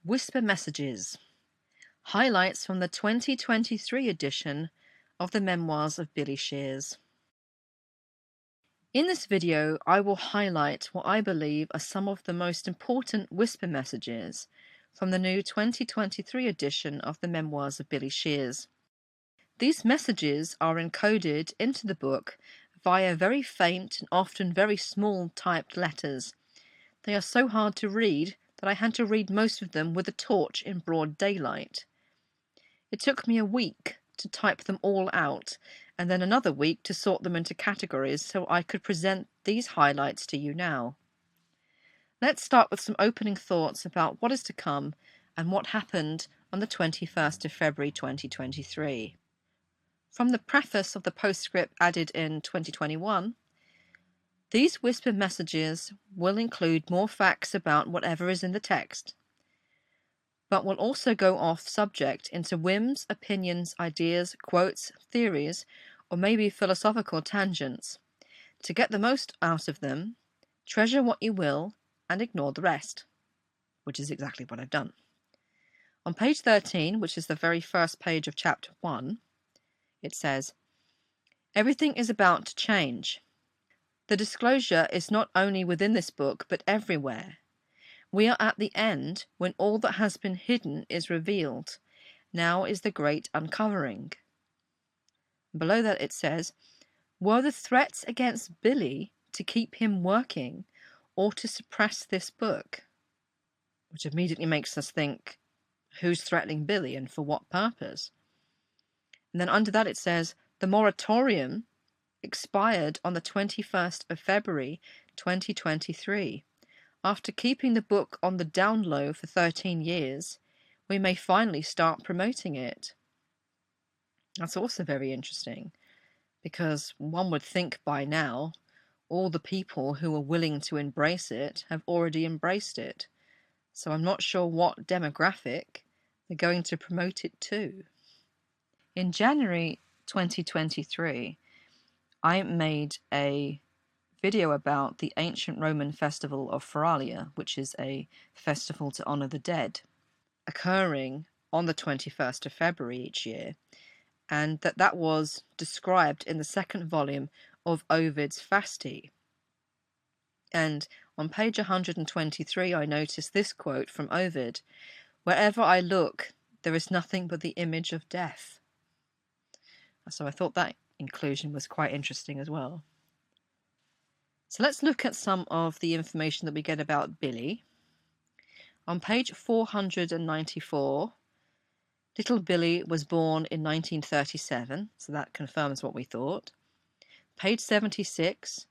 Whisper Messages. Highlights from the 2023 edition of the Memoirs of Billy Shears. In this video, I will highlight what I believe are some of the most important whisper messages from the new 2023 edition of the Memoirs of Billy Shears. These messages are encoded into the book via very faint and often very small typed letters. They are so hard to read that I had to read most of them with a torch in broad daylight. It took me a week to type them all out, and then another week to sort them into categories so I could present these highlights to you now. Let's start with some opening thoughts about what is to come and what happened on the 21st of February 2023. From the preface of the postscript added in 2021, these whisper messages will include more facts about whatever is in the text, but will also go off subject into whims, opinions, ideas, quotes, theories, or maybe philosophical tangents. To get the most out of them, treasure what you will and ignore the rest, which is exactly what I've done. On page 13, which is the very first page of chapter 1, it says, "Everything is about to change. The disclosure is not only within this book, but everywhere. We are at the end when all that has been hidden is revealed. Now is the great uncovering." Below that it says, "Were the threats against Billy to keep him working or to suppress this book?" Which immediately makes us think, who's threatening Billy and for what purpose? And then under that it says, "The moratorium expired on the 21st of February 2023. After keeping the book on the down low for 13 years, we may finally start promoting it." That's also very interesting, because one would think by now all the people who are willing to embrace it have already embraced it. So I'm not sure what demographic they're going to promote it to. In January 2023, I made a video about the ancient Roman festival of Feralia, which is a festival to honor the dead, occurring on the 21st of February each year, and that was described in the second volume of Ovid's Fasti. And on page 123, I noticed this quote from Ovid: "Wherever I look, there is nothing but the image of death." So I thought that inclusion was quite interesting as well. So let's look at some of the information that we get about Billy. On page 494, little Billy was born in 1937, so that confirms what we thought. Page 76,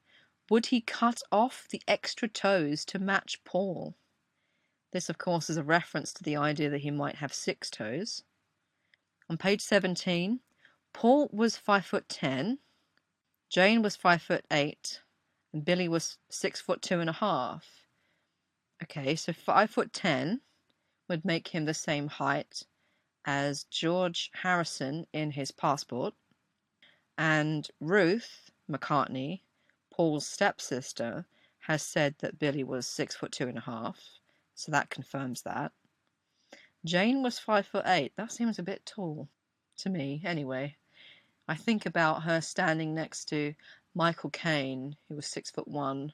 would he cut off the extra toes to match Paul? This, of course, is a reference to the idea that he might have 6 toes. On page 17, Paul was 5'10", Jane was 5'8", and Billy was 6'2.5". Okay, so 5'10" would make him the same height as George Harrison in his passport, and Ruth McCartney, Paul's stepsister, has said that Billy was 6'2.5", so that confirms that. Jane was 5'8". That seems a bit tall to me, anyway. I think about her standing next to Michael Caine, who was 6'1",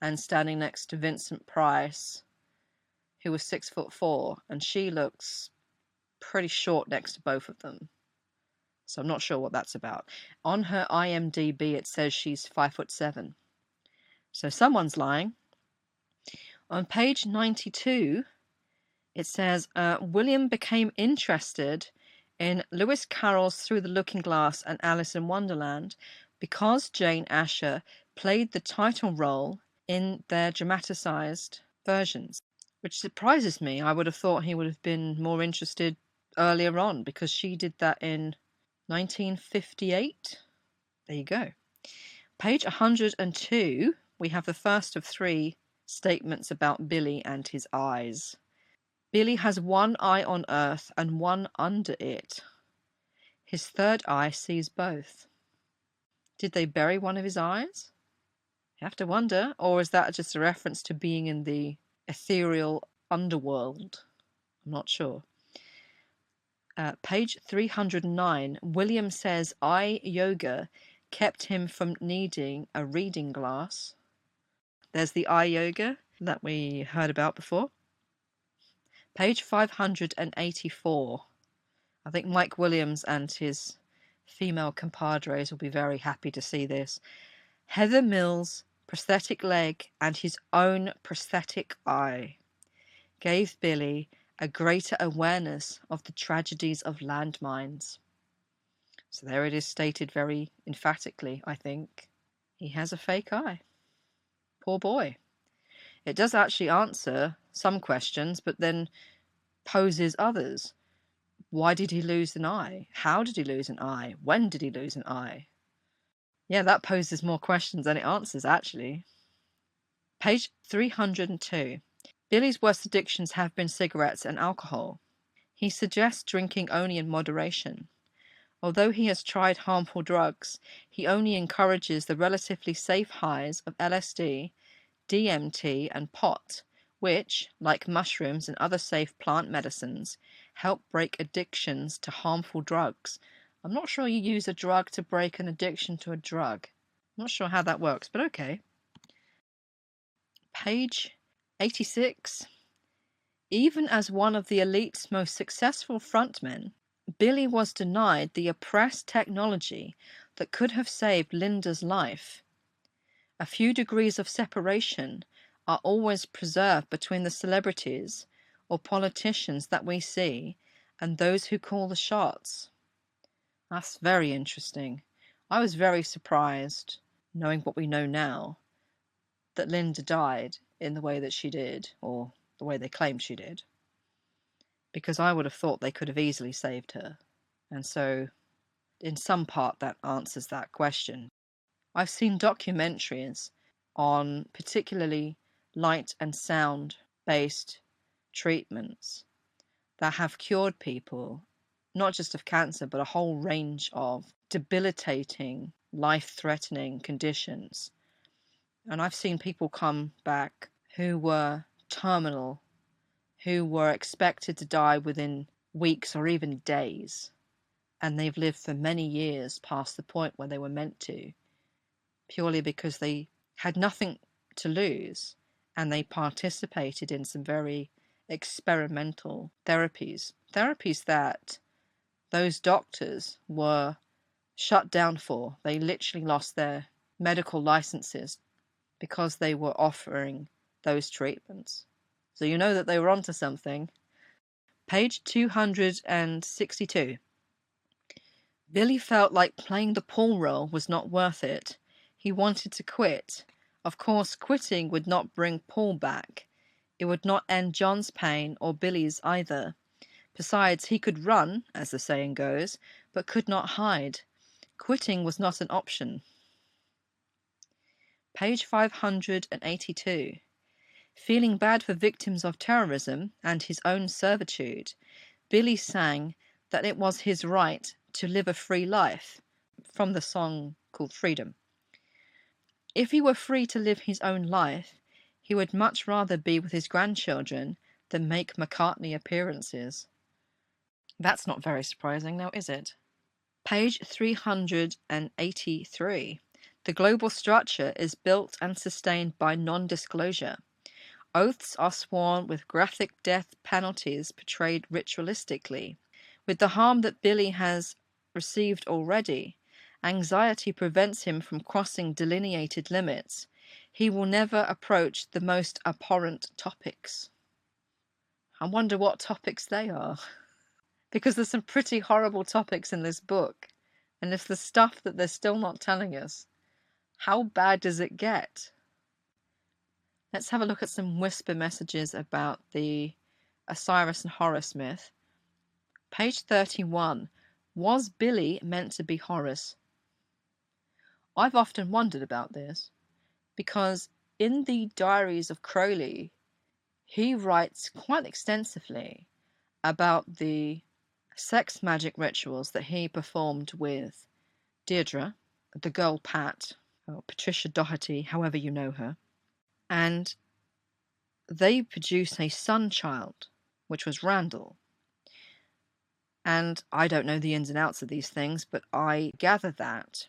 and standing next to Vincent Price, who was 6'4", and she looks pretty short next to both of them. So I'm not sure what that's about. On her IMDb, it says she's 5'7". So someone's lying. On page 92, it says, William became interested in Lewis Carroll's Through the Looking Glass and Alice in Wonderland because Jane Asher played the title role in their dramaticized versions, which surprises me. I would have thought he would have been more interested earlier on, because she did that in 1958. There you go. Page 102, we have the first of 3 statements about Billy and his eyes. Billy has one eye on earth and one under it. His third eye sees both. Did they bury one of his eyes? You have to wonder. Or is that just a reference to being in the ethereal underworld? I'm not sure. Page 309, William says eye yoga kept him from needing a reading glass. There's the eye yoga that we heard about before. Page 584. I think Mike Williams and his female compadres will be very happy to see this. Heather Mills' prosthetic leg and his own prosthetic eye gave Billy a greater awareness of the tragedies of landmines. So there it is stated very emphatically, I think. He has a fake eye. Poor boy. It does actually answer some questions, but then poses others. Why did he lose an eye? How did he lose an eye? When did he lose an eye? Yeah, that poses more questions than it answers, actually. Page 302. Billy's worst addictions have been cigarettes and alcohol. He suggests drinking only in moderation. Although he has tried harmful drugs, he only encourages the relatively safe highs of LSD, DMT, and pot, which, like mushrooms and other safe plant medicines, help break addictions to harmful drugs. I'm not sure you use a drug to break an addiction to a drug. I'm not sure how that works, but okay. Page 86. Even as one of the elite's most successful frontmen, Billy was denied the oppressed technology that could have saved Linda's life. A few degrees of separation are always preserved between the celebrities or politicians that we see and those who call the shots. That's very interesting. I was very surprised, knowing what we know now, that Linda died in the way that she did, or the way they claimed she did, because I would have thought they could have easily saved her. And so, in some part, that answers that question. I've seen documentaries on particularly light and sound-based treatments that have cured people, not just of cancer, but a whole range of debilitating, life-threatening conditions. And I've seen people come back who were terminal, who were expected to die within weeks or even days, and they've lived for many years past the point where they were meant to, purely because they had nothing to lose and they participated in some very experimental therapies that those doctors were shut down for. They literally lost their medical licenses because they were offering those treatments. So you know that they were onto something. Page 262. Billy felt like playing the Paul role was not worth it. He wanted to quit. Of course, quitting would not bring Paul back. It would not end John's pain or Billy's either. Besides, he could run, as the saying goes, but could not hide. Quitting was not an option. Page 582. Feeling bad for victims of terrorism and his own servitude, Billy sang that it was his right to live a free life, from the song called Freedom. If he were free to live his own life, he would much rather be with his grandchildren than make McCartney appearances. That's not very surprising now, is it? Page 383. The global structure is built and sustained by non-disclosure. Oaths are sworn with graphic death penalties portrayed ritualistically. With the harm that Billy has received already, anxiety prevents him from crossing delineated limits. He will never approach the most abhorrent topics. I wonder what topics they are. Because there's some pretty horrible topics in this book. And it's the stuff that they're still not telling us. How bad does it get? Let's have a look at some whisper messages about the Osiris and Horus myth. Page 31. Was Billy meant to be Horus? I've often wondered about this, because in the Diaries of Crowley, he writes quite extensively about the sex magic rituals that he performed with Deirdre, the girl Pat, or Patricia Doherty, however you know her, and they produce a son child which was Randall. And I don't know the ins and outs of these things, but I gather that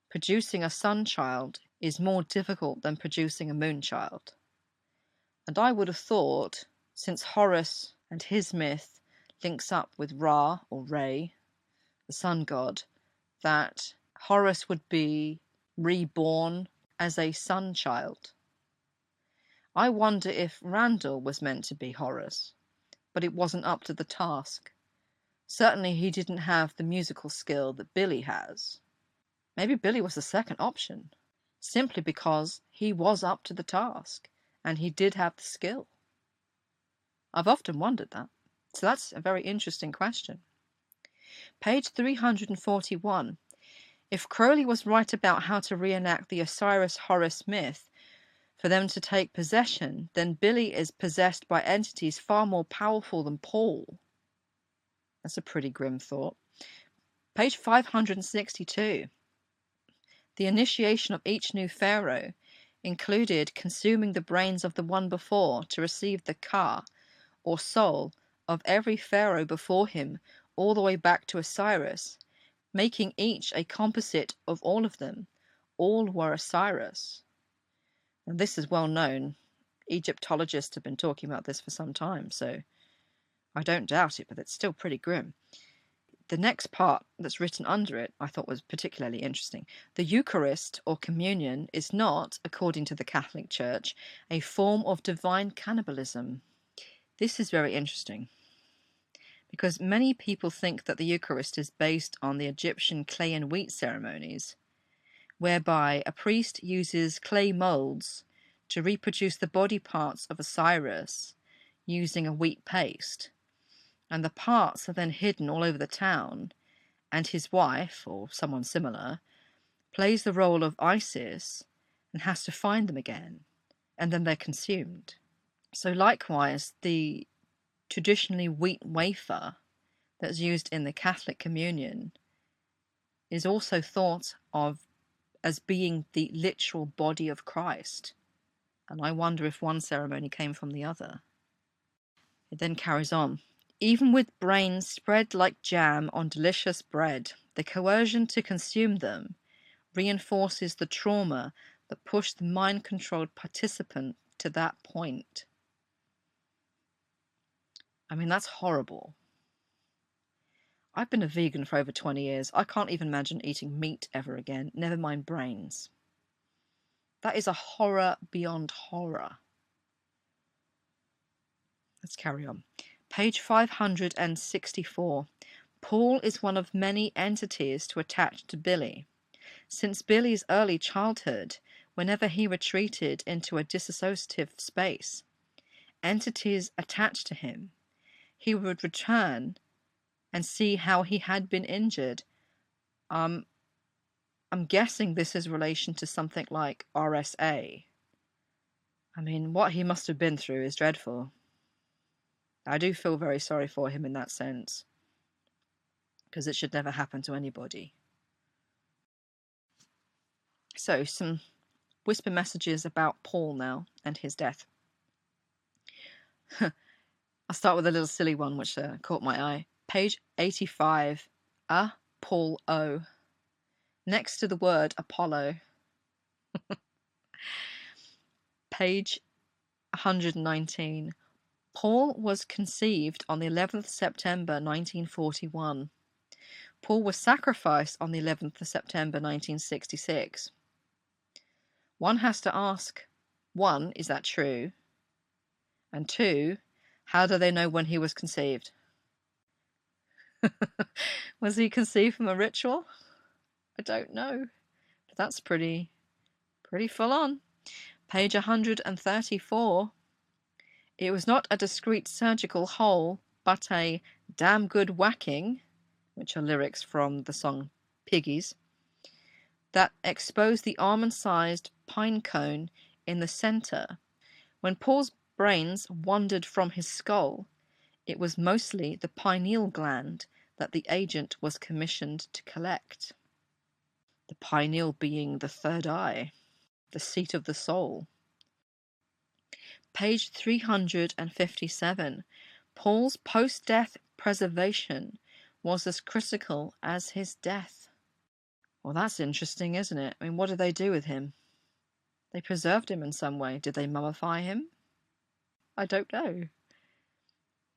producing a sun child is more difficult than producing a moon child. And I would have thought, since Horus and his myth links up with Ra or Re, the sun god, that Horus would be reborn as a sun child. I wonder if Randall was meant to be Horus, but it wasn't up to the task. Certainly he didn't have the musical skill that Billy has. Maybe Billy was the second option, simply because he was up to the task and he did have the skill. I've often wondered that. So that's a very interesting question. Page 341. If Crowley was right about how to reenact the Osiris-Horus myth for them to take possession, then Billy is possessed by entities far more powerful than Paul. That's a pretty grim thought. Page 562. The initiation of each new pharaoh included consuming the brains of the one before to receive the ka, or soul, of every pharaoh before him, all the way back to Osiris, making each a composite of all of them. All were Osiris. And this is well known. Egyptologists have been talking about this for some time, so I don't doubt it, but it's still pretty grim. The next part that's written under it I thought was particularly interesting. The Eucharist, or communion, is not, according to the Catholic Church, a form of divine cannibalism. This is very interesting, because many people think that the Eucharist is based on the Egyptian clay and wheat ceremonies, whereby a priest uses clay molds to reproduce the body parts of Osiris using a wheat paste. And the parts are then hidden all over the town, and his wife, or someone similar, plays the role of Isis and has to find them again, and then they're consumed. So likewise, the traditionally wheat wafer that's used in the Catholic communion is also thought of as being the literal body of Christ. And I wonder if one ceremony came from the other. It then carries on. Even with brains spread like jam on delicious bread, the coercion to consume them reinforces the trauma that pushed the mind-controlled participant to that point. I mean, that's horrible. I've been a vegan for over 20 years. I can't even imagine eating meat ever again, never mind brains. That is a horror beyond horror. Let's carry on. Page 564. Paul is one of many entities to attach to Billy. Since Billy's early childhood, whenever he retreated into a dissociative space, entities attached to him, he would return and see how he had been injured. I'm guessing this is relation to something like RSA. I mean, what he must have been through is dreadful. I do feel very sorry for him in that sense, because it should never happen to anybody. So, some whisper messages about Paul now and his death. I'll start with a little silly one which caught my eye. Page 85. Paul O. Next to the word Apollo. Page 119. Paul was conceived on the 11th September 1941. Paul was sacrificed on the 11th of September 1966. One has to ask, one, is that true? And two, how do they know when he was conceived? Was he conceived from a ritual? I don't know. But that's pretty full on. Page 134. It was not a discreet surgical hole, but a damn good whacking, which are lyrics from the song Piggies, that exposed the almond-sized pine cone in the center. When Paul's brains wandered from his skull, it was mostly the pineal gland that the agent was commissioned to collect. The pineal being the third eye, the seat of the soul. Page 357. Paul's post-death preservation was as critical as his death. Well, that's interesting, isn't it? I mean, what did they do with him? They preserved him in some way. Did they mummify him? I don't know.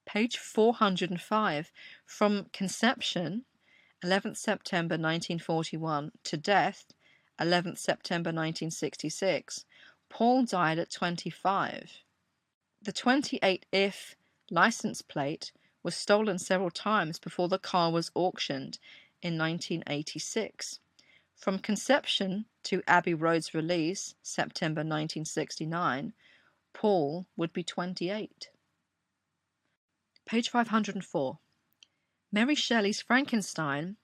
Page 405. From conception, 11th September 1941, to death, 11th September 1966, Paul died at 25. The 28 if license plate was stolen several times before the car was auctioned in 1986. From conception to Abbey Road's release, September 1969, Paul would be 28. Page 504. Mary Shelley's Frankenstein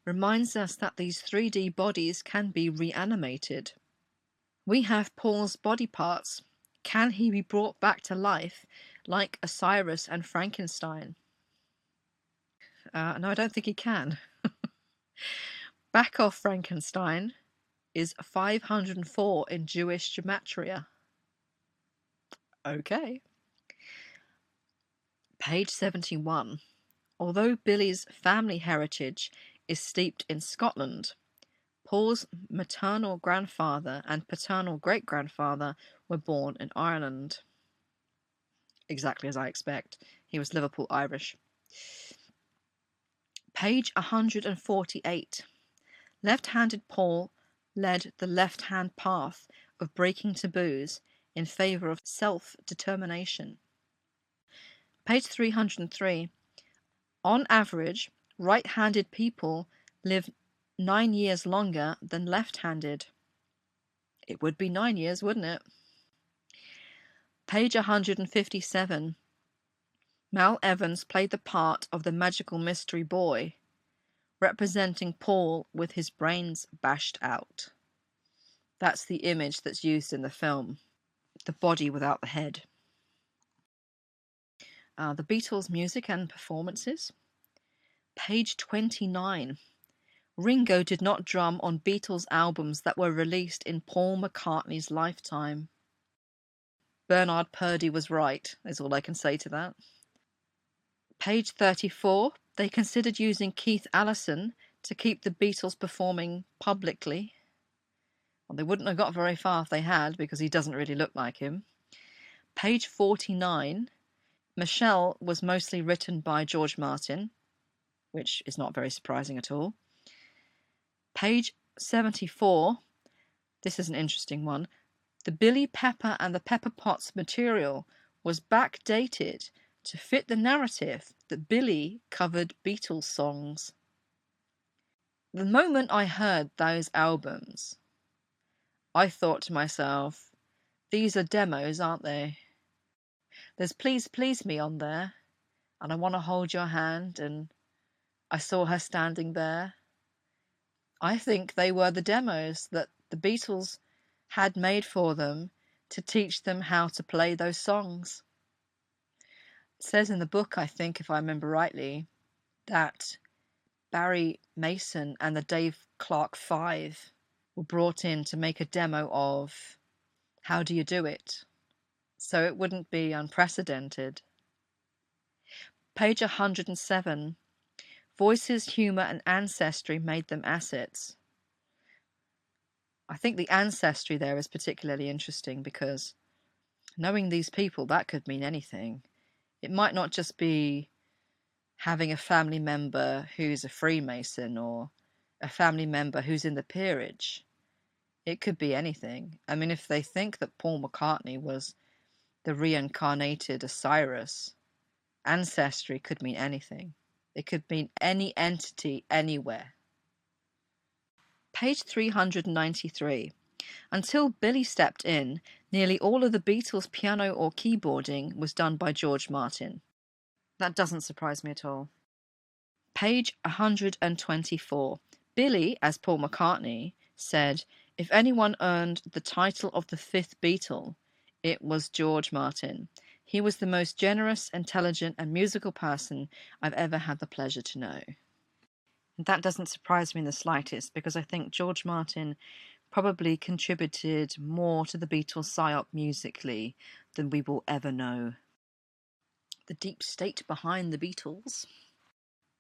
reminds us that these 3D bodies can be reanimated. We have Paul's body parts. Can he be brought back to life like Osiris and Frankenstein? No, I don't think he can. Back off Frankenstein is 504 in Jewish gematria. Okay. Page 71. Although Billy's family heritage is steeped in Scotland, Paul's maternal grandfather and paternal great-grandfather were born in Ireland. Exactly as I expect. He was Liverpool Irish. Page 148. Left-handed Paul led the left-hand path of breaking taboos in favour of self-determination. Page 303. On average, right-handed people live 9 years longer than left-handed. It would be 9 years, wouldn't it? Page 157. Mal Evans played the part of the magical mystery boy, representing Paul with his brains bashed out. That's the image that's used in the film, the body without the head. The Beatles' music and performances. Page 29. Ringo did not drum on Beatles albums that were released in Paul McCartney's lifetime. Bernard Purdie was right, is all I can say to that. Page 34. They considered using Keith Allison to keep the Beatles performing publicly. Well, they wouldn't have got very far if they had, because he doesn't really look like him. Page 49. Michelle was mostly written by George Martin, which is not very surprising at all. Page 74. This is an interesting one. The Billy Pepper and the Pepper Potts material was backdated to fit the narrative that Billy covered Beatles songs. The moment I heard those albums, I thought to myself, these are demos, aren't they? There's Please Please Me on there, and I Want to Hold Your Hand, and I Saw Her Standing There. I think they were the demos that the Beatles had made for them to teach them how to play those songs. It says in the book, I think, if I remember rightly, that Barry Mason and the Dave Clark Five were brought in to make a demo of How Do You Do It? So it wouldn't be unprecedented. Page 107. Voices, humour and ancestry made them assets. I think the ancestry there is particularly interesting because knowing these people, that could mean anything. It might not just be having a family member who's a Freemason or a family member who's in the peerage. It could be anything. I mean, if they think that Paul McCartney was the reincarnated Osiris, ancestry could mean anything. It could mean any entity anywhere. Page 393. Until Billy stepped in, nearly all of the Beatles' piano or keyboarding was done by George Martin. That doesn't surprise me at all. Page 124. Billy, as Paul McCartney, said, if anyone earned the title of the fifth Beatle, it was George Martin. He was the most generous, intelligent, and musical person I've ever had the pleasure to know. And that doesn't surprise me in the slightest, because I think George Martin probably contributed more to the Beatles' psyop musically than we will ever know. The deep state behind the Beatles.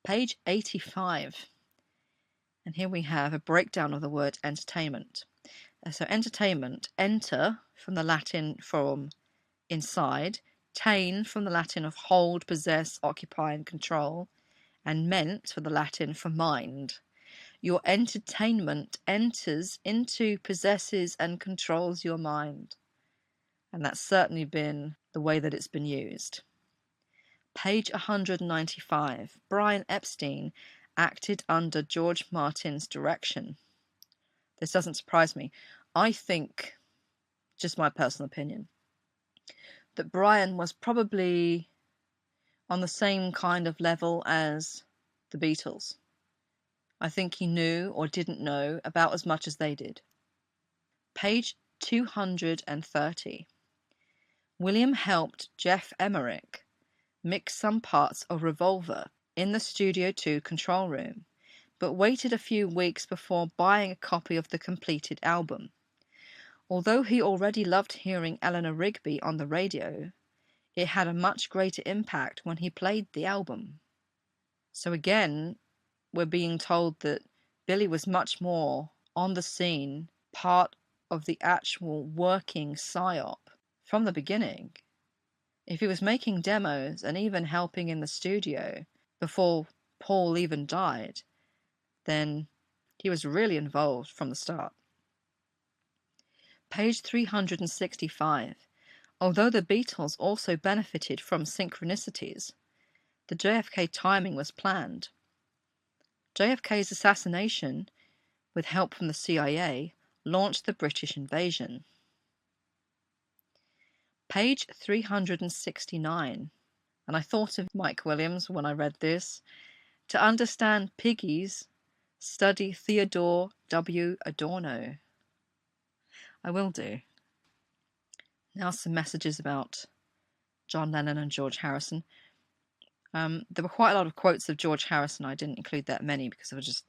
Page 85. And here we have a breakdown of the word entertainment. So entertainment, enter from the Latin from inside, tain from the Latin of hold, possess, occupy and control, and ment from the Latin for mind. Your entertainment enters into, possesses and controls your mind. And that's certainly been the way that it's been used. Page 195. Brian Epstein acted under George Martin's direction. This doesn't surprise me. I think, just my personal opinion, that Brian was probably on the same kind of level as the Beatles. I think he knew or didn't know about as much as they did. Page 230. William helped Jeff Emmerich mix some parts of Revolver in the Studio 2 control room, but waited a few weeks before buying a copy of the completed album. Although he already loved hearing Eleanor Rigby on the radio, it had a much greater impact when he played the album. So again, we're being told that Billy was much more on the scene, part of the actual working psyop from the beginning. If he was making demos and even helping in the studio before Paul even died, then he was really involved from the start. Page 365. Although the Beatles also benefited from synchronicities, the JFK timing was planned. JFK's assassination, with help from the CIA, launched the British invasion. Page 369. And I thought of Mike Williams when I read this. To understand piggies, study Theodore W. Adorno. I will do. Now some messages about John Lennon and George Harrison. There were quite a lot of quotes of George Harrison. I didn't include that many because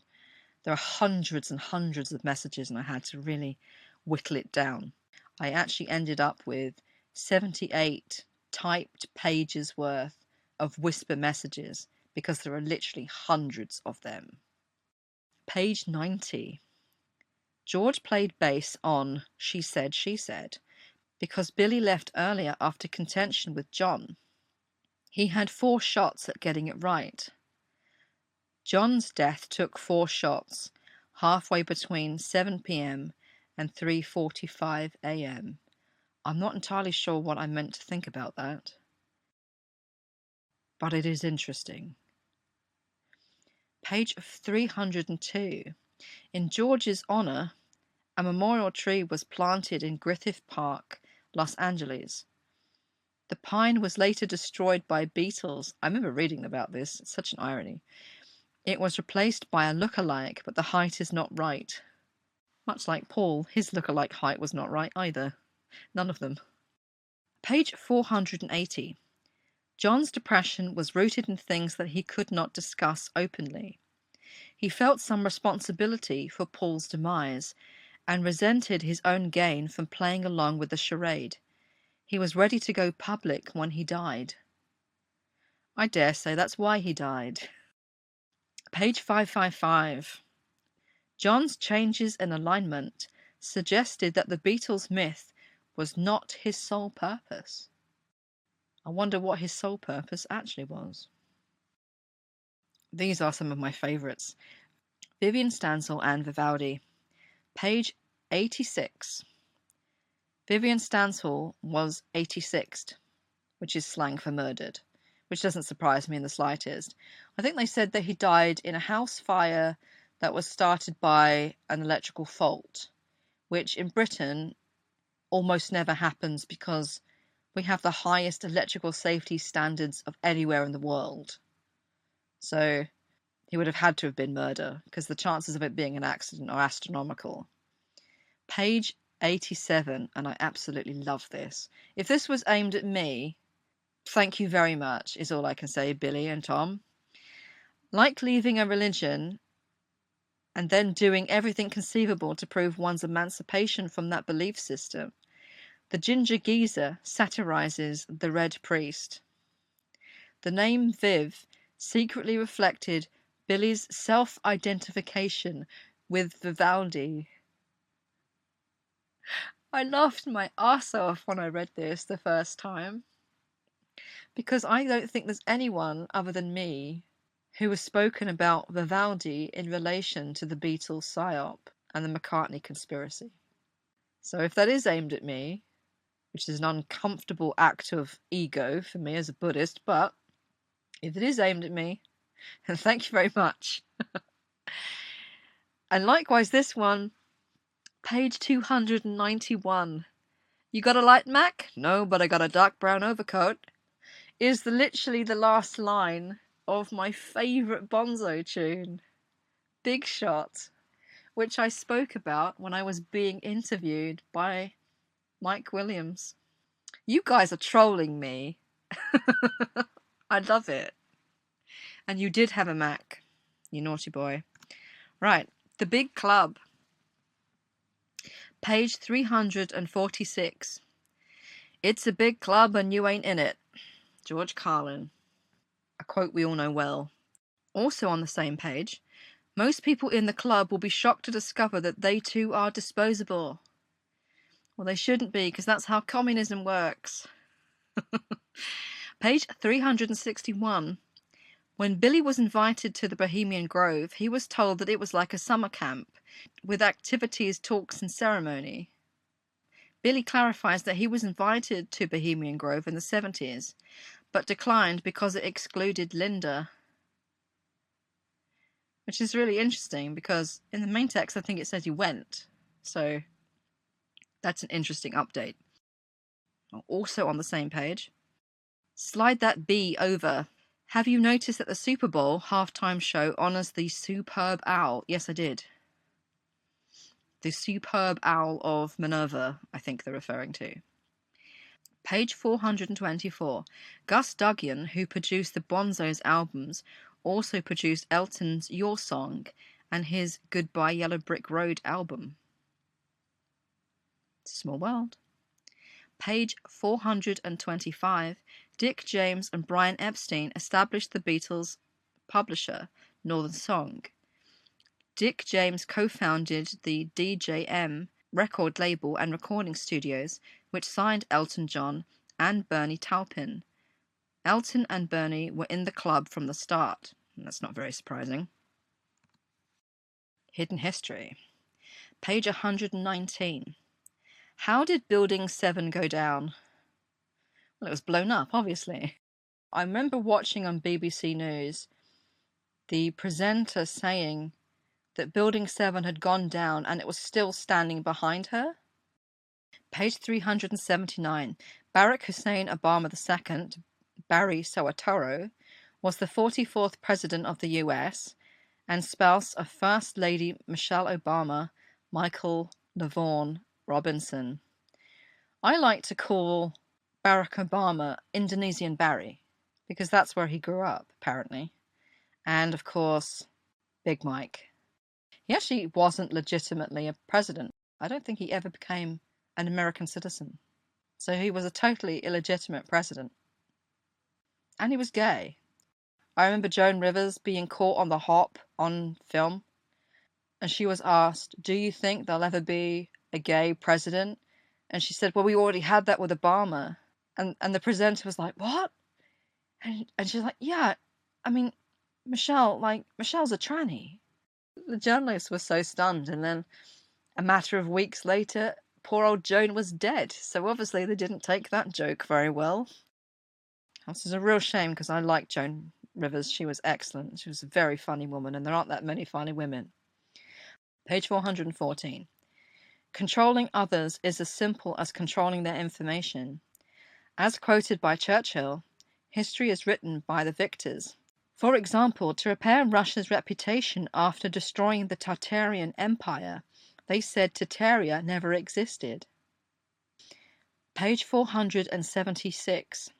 there are hundreds and hundreds of messages and I had to really whittle it down. I actually ended up with 78 typed pages worth of whisper messages because there are literally hundreds of them. Page 90. George played bass on She Said, She Said because Billy left earlier after contention with John. He had 4 shots at getting it right. John's death took 4 shots, halfway between 7 p.m. and 3:45 a.m. I'm not entirely sure what I meant to think about that, but it is interesting. Page 302. In George's honor, a memorial tree was planted in Griffith Park, Los Angeles. The pine was later destroyed by beetles. I remember reading about this. It's such an irony. It was replaced by a look-alike, but the height is not right. Much like Paul, his look-alike height was not right either. None of them. Page 480. John's depression was rooted in things that he could not discuss openly. He felt some responsibility for Paul's demise and resented his own gain from playing along with the charade. He was ready to go public when he died. I dare say that's why he died. Page 555. John's changes in alignment suggested that the Beatles' myth was not his sole purpose. I wonder what his sole purpose actually was. These are some of my favourites. Vivian, Stanshall and Vivaldi. Page 86. Vivian Stanshall was 86th, which is slang for murdered, which doesn't surprise me in the slightest. I think they said that he died in a house fire that was started by an electrical fault, which in Britain almost never happens because we have the highest electrical safety standards of anywhere in the world. So he would have had to have been murder because the chances of it being an accident are astronomical. Page 87, and I absolutely love this. If this was aimed at me, thank you very much, is all I can say, Billy and Tom. Like leaving a religion and then doing everything conceivable to prove one's emancipation from that belief system, the Ginger Geezer satirizes the Red Priest. The name Viv secretly reflected Billy's self-identification with Vivaldi. I laughed my arse off when I read this the first time, because I don't think there's anyone other than me who has spoken about Vivaldi in relation to the Beatles psyop and the McCartney conspiracy. So if that is aimed at me, which is an uncomfortable act of ego for me as a Buddhist, but if it is aimed at me, then thank you very much. And likewise this one, page 291. You got a light, Mac? No, but I got a dark brown overcoat. Is literally the last line of my favourite Bonzo tune, Big Shot, which I spoke about when I was being interviewed by Mike Williams. You guys are trolling me. I love it. And you did have a Mac, you naughty boy. Right, The Big Club. Page 346. It's a big club and you ain't in it. George Carlin. A quote we all know well. Also on the same page, most people in the club will be shocked to discover that they too are disposable. Well, they shouldn't be, because that's how communism works. Page 361. When Billy was invited to the Bohemian Grove, he was told that it was like a summer camp, with activities, talks and ceremony. Billy clarifies that he was invited to Bohemian Grove in the 70s, but declined because it excluded Linda. Which is really interesting, because in the main text I think it says he went. So that's an interesting update. Also on the same page, slide that B over. Have you noticed that the Super Bowl halftime show honours the superb owl? Yes, I did. The superb owl of Minerva, I think they're referring to. Page 424. Gus Duggan, who produced the Bonzo's albums, also produced Elton's Your Song and his Goodbye Yellow Brick Road album. It's a small world. Page 425. Dick James and Brian Epstein established the Beatles' publisher, Northern Song. Dick James co-founded the DJM record label and recording studios, which signed Elton John and Bernie Taupin. Elton and Bernie were in the club from the start. That's not very surprising. Hidden History. Page 119. How did Building 7 go down? Well, it was blown up, obviously. I remember watching on BBC News the presenter saying that Building 7 had gone down and it was still standing behind her. Page 379. Barack Hussein Obama II, Barry Soetoro, was the 44th President of the US and spouse of First Lady Michelle Obama, Michael LaVaughn Robinson. I like to call Barack Obama Indonesian Barry, because that's where he grew up, apparently. And, of course, Big Mike. He actually wasn't legitimately a president. I don't think he ever became an American citizen. So he was a totally illegitimate president. And he was gay. I remember Joan Rivers being caught on the hop on film, and she was asked, do you think there'll ever be a gay president? And she said, well, we already had that with Obama. And the presenter was like, what? And she's like, yeah, I mean, Michelle's a tranny. The journalist was so stunned, and then a matter of weeks later, poor old Joan was dead. So obviously they didn't take that joke very well. This is a real shame, because I liked Joan Rivers. She was excellent. She was a very funny woman, and there aren't that many funny women. Page 414. Controlling others is as simple as controlling their information. As quoted by Churchill, history is written by the victors. For example, to repair Russia's reputation after destroying the Tartarian Empire, they said Tartaria never existed. Page 476.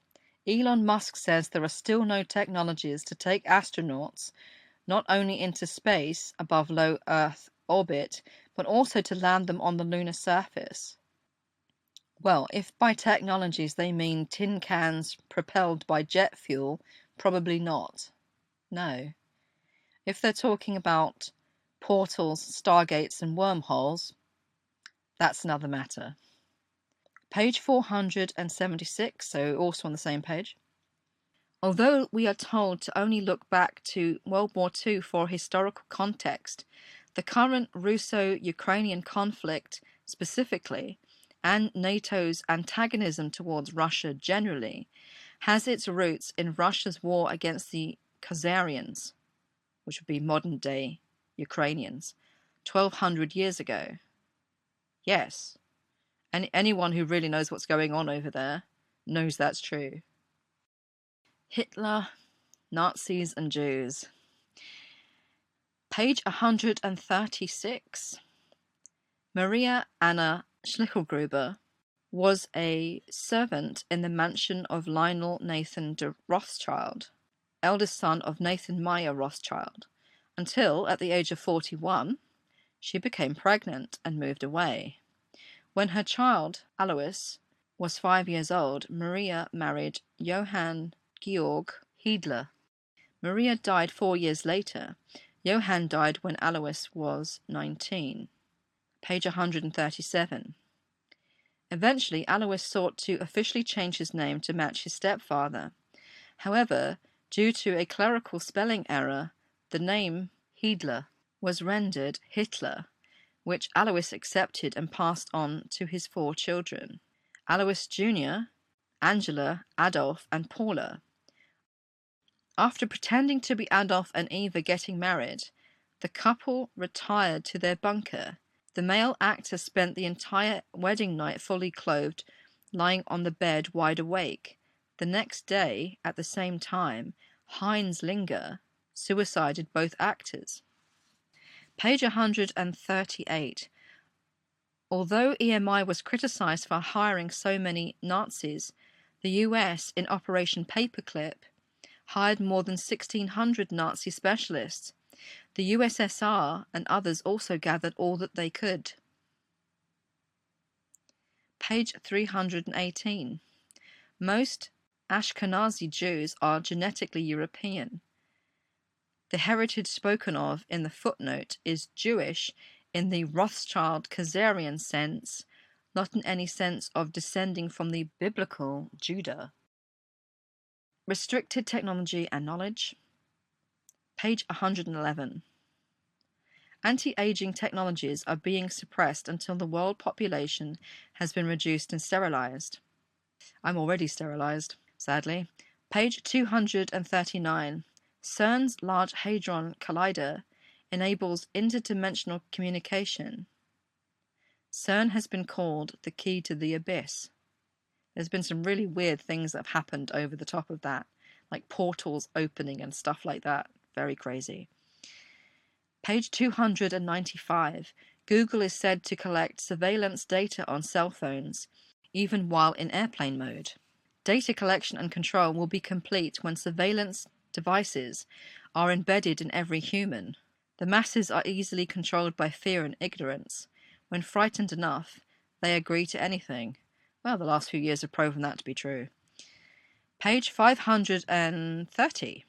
Elon Musk says there are still no technologies to take astronauts not only into space above low Earth orbit, but also to land them on the lunar surface. Well, if by technologies they mean tin cans propelled by jet fuel Probably not. No. If they're talking about portals, stargates, and wormholes, that's another matter. Page 476, so also on the same page. Although we are told to only look back to World War II for historical context, the current Russo-Ukrainian conflict specifically, and NATO's antagonism towards Russia generally, has its roots in Russia's war against the Khazarians, which would be modern-day Ukrainians, 1200 years ago. Yes, anyone who really knows what's going on over there knows that's true. Hitler, Nazis and Jews. Page 136. Maria Anna Schlickelgruber was a servant in the mansion of Lionel Nathan de Rothschild, eldest son of Nathan Meyer Rothschild, until, at the age of 41, she became pregnant and moved away. When her child, Alois, was 5 years old, Maria married Johann Georg Hiedler. Maria died 4 years later. Johann died when Alois was 19. Page 137. Eventually, Alois sought to officially change his name to match his stepfather. However, due to a clerical spelling error, the name Hiedler was rendered Hitler, which Alois accepted and passed on to his 4 children: Alois Jr., Angela, Adolf, and Paula. After pretending to be Adolf and Eva getting married, the couple retired to their bunker. The male actor spent the entire wedding night fully clothed, lying on the bed wide awake. The next day, at the same time, Heinz Linger suicided both actors. Page 138. Although EMI was criticized for hiring so many Nazis, the US, in Operation Paperclip, hired more than 1,600 Nazi specialists. The USSR and others also gathered all that they could. Page 318. Most Ashkenazi Jews are genetically European. The heritage spoken of in the footnote is Jewish in the Rothschild-Khazarian sense, not in any sense of descending from the biblical Judah. Restricted technology and knowledge. Page 111. Anti-aging technologies are being suppressed until the world population has been reduced and sterilized. I'm already sterilized, sadly. Page 239. CERN's Large Hadron Collider enables interdimensional communication. CERN has been called the key to the abyss. There's been some really weird things that have happened over the top of that, like portals opening and stuff like that. Very crazy. Page 295. Google is said to collect surveillance data on cell phones, even while in airplane mode. Data collection and control will be complete when surveillance devices are embedded in every human. The masses are easily controlled by fear and ignorance. When frightened enough, they agree to anything. Well, the last few years have proven that to be true. Page 530.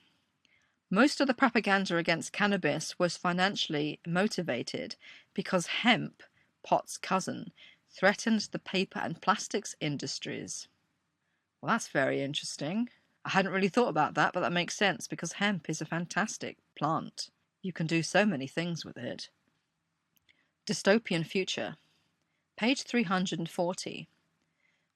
Most of the propaganda against cannabis was financially motivated because hemp, pot's cousin, threatened the paper and plastics industries. Well, that's very interesting. I hadn't really thought about that, but that makes sense because hemp is a fantastic plant. You can do so many things with it. Dystopian future. Page 340.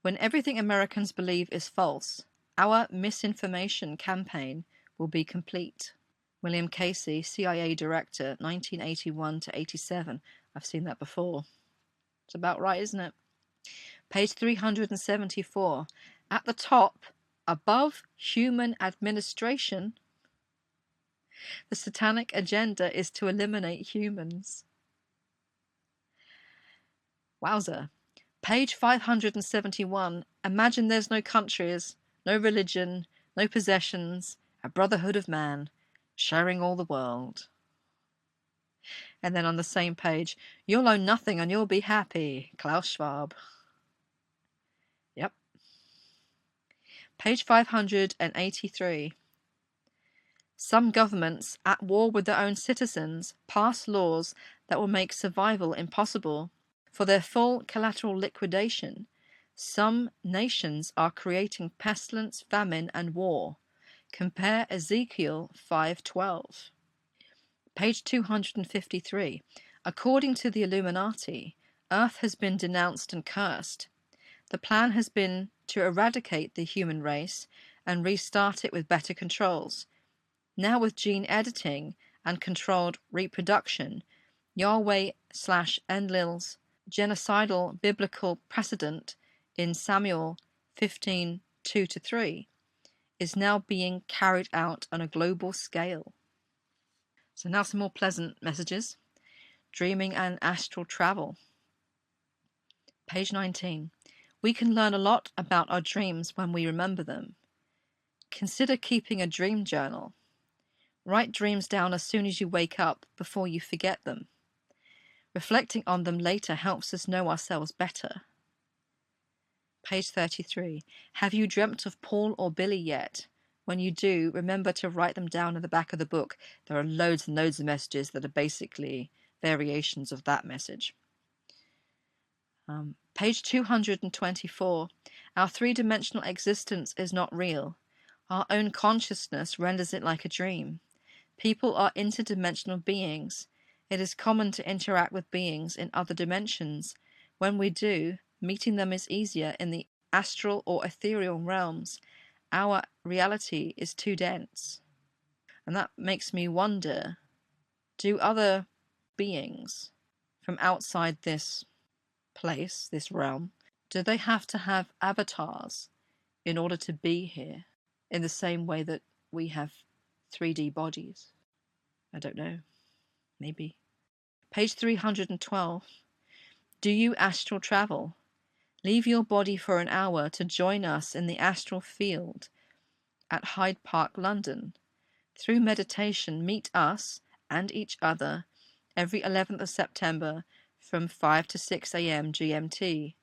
When everything Americans believe is false, our misinformation campaign will be complete. William Casey, CIA Director, 1981 to 87. I've seen that before. It's about right, isn't it? Page 374. At the top, above human administration, the satanic agenda is to eliminate humans. Wowza. Page 571. Imagine there's no countries, no religion, no possessions, a brotherhood of man, sharing all the world. And then on the same page, you'll own nothing and you'll be happy. Klaus Schwab. Yep. Page 583. Some governments, at war with their own citizens, pass laws that will make survival impossible. For their full collateral liquidation, some nations are creating pestilence, famine, and war. Compare Ezekiel 5:12. Page 253. According to the Illuminati, Earth has been denounced and cursed. The plan has been to eradicate the human race and restart it with better controls. Now with gene editing and controlled reproduction, Yahweh/Enlil's genocidal biblical precedent in Samuel 15:2-3 is now being carried out on a global scale. So now some more pleasant messages. Dreaming and astral travel. Page 19. We can learn a lot about our dreams when we remember them. Consider keeping a dream journal. Write dreams down as soon as you wake up before you forget them. Reflecting on them later helps us know ourselves better. Page 33. Have you dreamt of Paul or Billy yet? When you do, remember to write them down in the back of the book. There are loads and loads of messages that are basically variations of that message. Page 224. Our three-dimensional existence is not real. Our own consciousness renders it like a dream. People are interdimensional beings. It is common to interact with beings in other dimensions. When we do, meeting them is easier in the astral or ethereal realms. Our reality is too dense. And that makes me wonder, do other beings from outside this place, this realm, do they have to have avatars in order to be here in the same way that we have 3D bodies? I don't know. Maybe. Page 312. Do you astral travel? Leave your body for an hour to join us in the astral field at Hyde Park, London. Through meditation, meet us and each other every 11th of September from 5 to 6 a.m. GMT.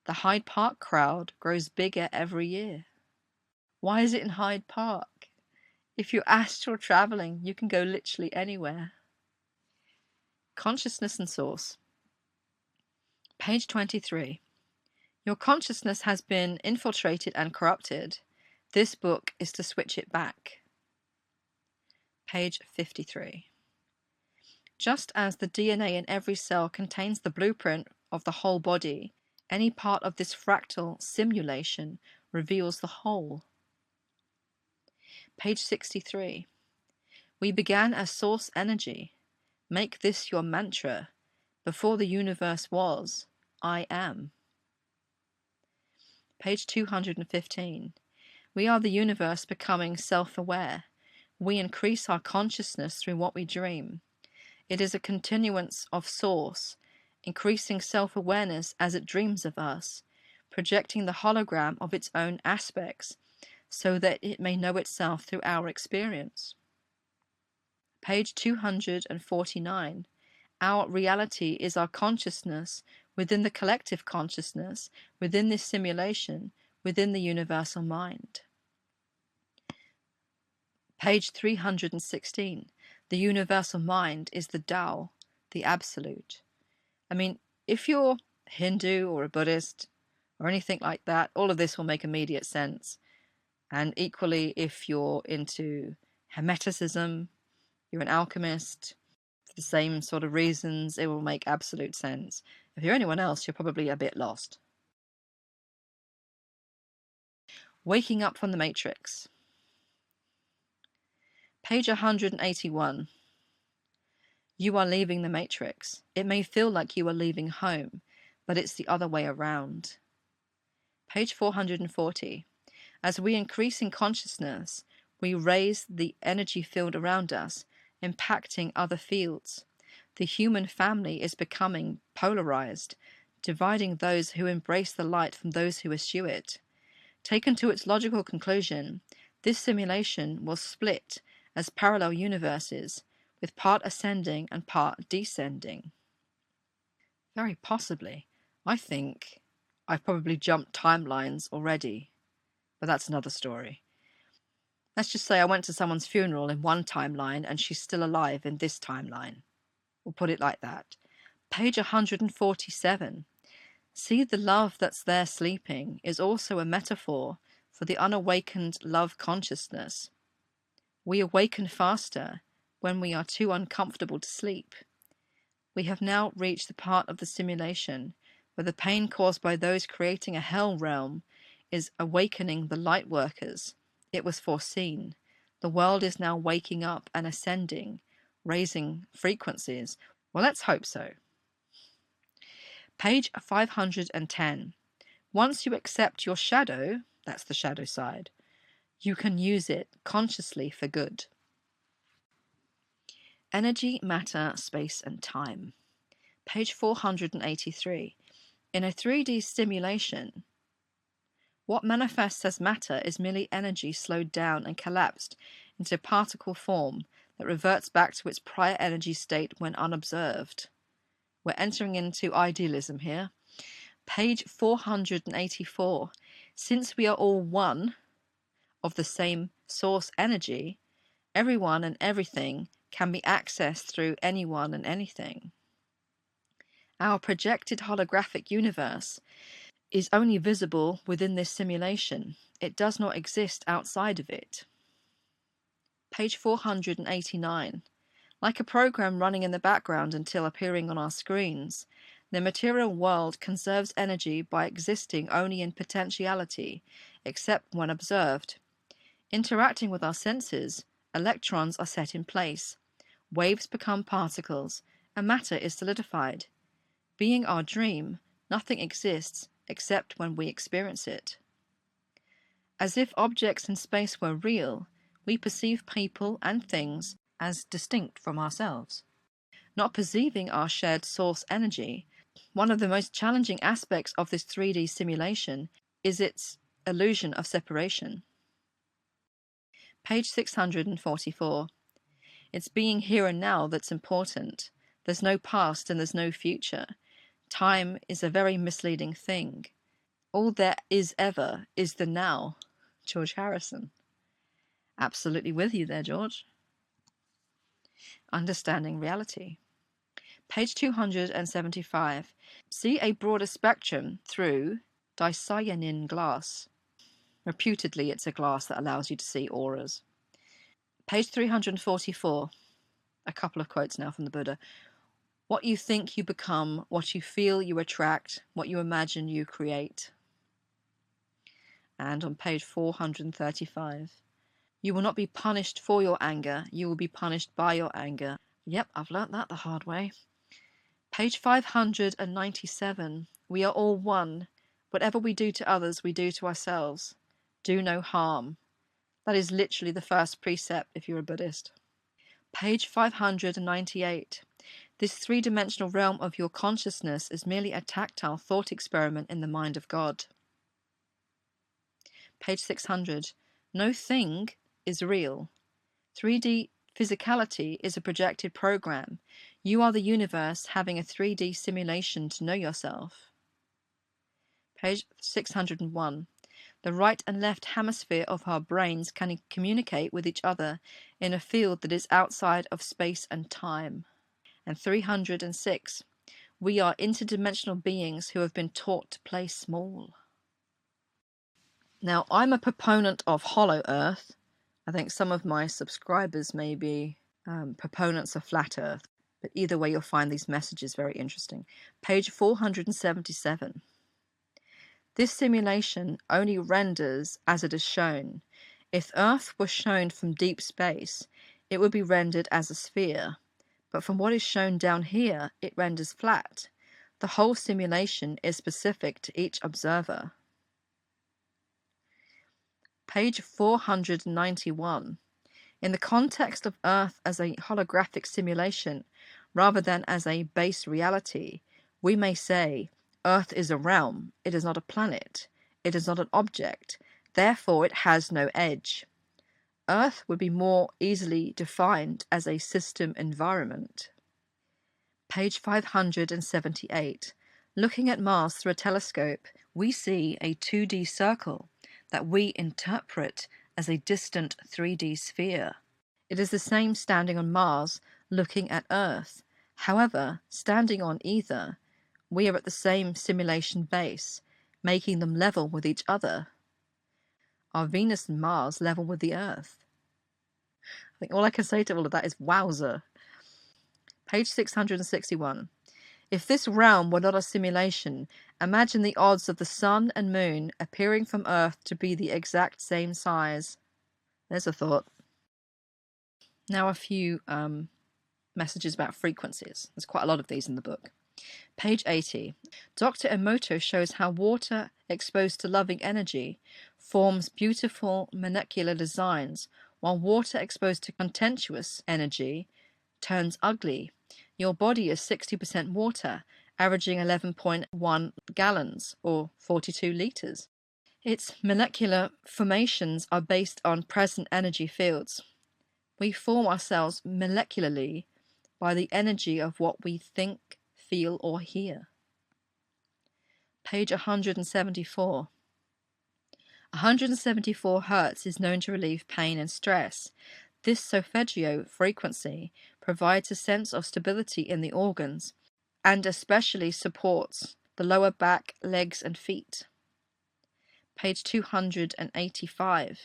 The Hyde Park crowd grows bigger every year. Why is it in Hyde Park? If you're astral traveling, you can go literally anywhere. Consciousness and Source. Page 23. Your consciousness has been infiltrated and corrupted. This book is to switch it back. Page 53. Just as the DNA in every cell contains the blueprint of the whole body, any part of this fractal simulation reveals the whole. Page 63. We began as source energy. Make this your mantra. Before the universe was, I am. Page 215. We are the universe becoming self-aware. We increase our consciousness through what we dream. It is a continuance of Source, increasing self-awareness as it dreams of us, projecting the hologram of its own aspects, so that it may know itself through our experience. Page 249. Our reality is our consciousness within the collective consciousness, within this simulation, within the universal mind. Page 316. The universal mind is the Tao, the Absolute. I mean, if you're Hindu or a Buddhist or anything like that, all of this will make immediate sense. And equally, if you're into Hermeticism, you're an alchemist, for the same sort of reasons, it will make absolute sense. If you're anyone else, you're probably a bit lost. Waking up from the Matrix. Page 181. You are leaving the Matrix. It may feel like you are leaving home, but it's the other way around. Page 440. As we increase in consciousness, we raise the energy field around us, impacting other fields. The human family is becoming polarized, dividing those who embrace the light from those who eschew it. Taken to its logical conclusion, this simulation will split as parallel universes, with part ascending and part descending. Very possibly. I think I've probably jumped timelines already, but that's another story. Let's just say I went to someone's funeral in one timeline and she's still alive in this timeline. We'll put it like that. Page 147. See, the love that's there sleeping is also a metaphor for the unawakened love consciousness. We awaken faster when we are too uncomfortable to sleep. We have now reached the part of the simulation where the pain caused by those creating a hell realm is awakening the light workers. It was foreseen. The world is now waking up and ascending, raising frequencies. Well, let's hope so. Page 510. Once you accept your shadow, that's the shadow side, you can use it consciously for good. Energy, matter, space, and time. Page 483. In a 3D simulation, what manifests as matter is merely energy slowed down and collapsed into particle form that reverts back to its prior energy state when unobserved. We're entering into idealism here. Page 484. Since we are all one of the same source energy, everyone and everything can be accessed through anyone and anything. Our projected holographic universe is only visible within this simulation. It does not exist outside of it. Page 489. Like a program running in the background until appearing on our screens, the material world conserves energy by existing only in potentiality, except when observed. Interacting with our senses, electrons are set in place, waves become particles, and matter is solidified. Being our dream, nothing exists except when we experience it. As if objects in space were real, we perceive people and things as distinct from ourselves. Not perceiving our shared source energy, one of the most challenging aspects of this 3D simulation is its illusion of separation. Page 644. It's being here and now that's important. There's no past and there's no future. Time is a very misleading thing. All there is ever is the now. George Harrison. Absolutely with you there, George. Understanding reality. Page 275. See a broader spectrum through dystopian glass. Reputedly, it's a glass that allows you to see auras. Page 344. A couple of quotes now from the Buddha. What you think you become, what you feel you attract, what you imagine you create. And on page 435. You will not be punished for your anger, you will be punished by your anger. Yep, I've learnt that the hard way. Page 597. We are all one. Whatever we do to others, we do to ourselves. Do no harm. That is literally the first precept if you're a Buddhist. Page 598. This three-dimensional realm of your consciousness is merely a tactile thought experiment in the mind of God. Page 600. No thing is real. 3D physicality is a projected program. You are the universe having a 3D simulation to know yourself. Page 601. The right and left hemisphere of our brains can communicate with each other in a field that is outside of space and time. And 306. We are interdimensional beings who have been taught to play small. Now, I'm a proponent of Hollow Earth. I think some of my subscribers may be proponents of Flat Earth. But either way, you'll find these messages very interesting. Page 477. This simulation only renders as it is shown. If Earth was shown from deep space, it would be rendered as a sphere. But from what is shown down here, it renders flat. The whole simulation is specific to each observer. Page 491. In the context of Earth as a holographic simulation, rather than as a base reality, we may say, Earth is a realm, it is not a planet, it is not an object, therefore it has no edge. Earth would be more easily defined as a system environment. Page 578. Looking at Mars through a telescope, we see a 2D circle that we interpret as a distant 3D sphere. It is the same standing on Mars, looking at Earth. However, standing on either, we are at the same simulation base, making them level with each other. Are Venus and Mars level with the Earth? I think all I can say to all of that is wowzer. Page 661. If this realm were not a simulation, imagine the odds of the sun and moon appearing from Earth to be the exact same size. There's a thought. Now a few messages about frequencies. There's quite a lot of these in the book. Page 80. Dr. Emoto shows how water exposed to loving energy forms beautiful molecular designs, while water exposed to contentious energy turns ugly. Your body is 60% water, averaging 11.1 gallons, or 42 liters. Its molecular formations are based on present energy fields. We form ourselves molecularly by the energy of what we think, feel, or hear. Page 174. 174 Hz is known to relieve pain and stress. This solfeggio frequency provides a sense of stability in the organs and especially supports the lower back, legs, and feet. Page 285.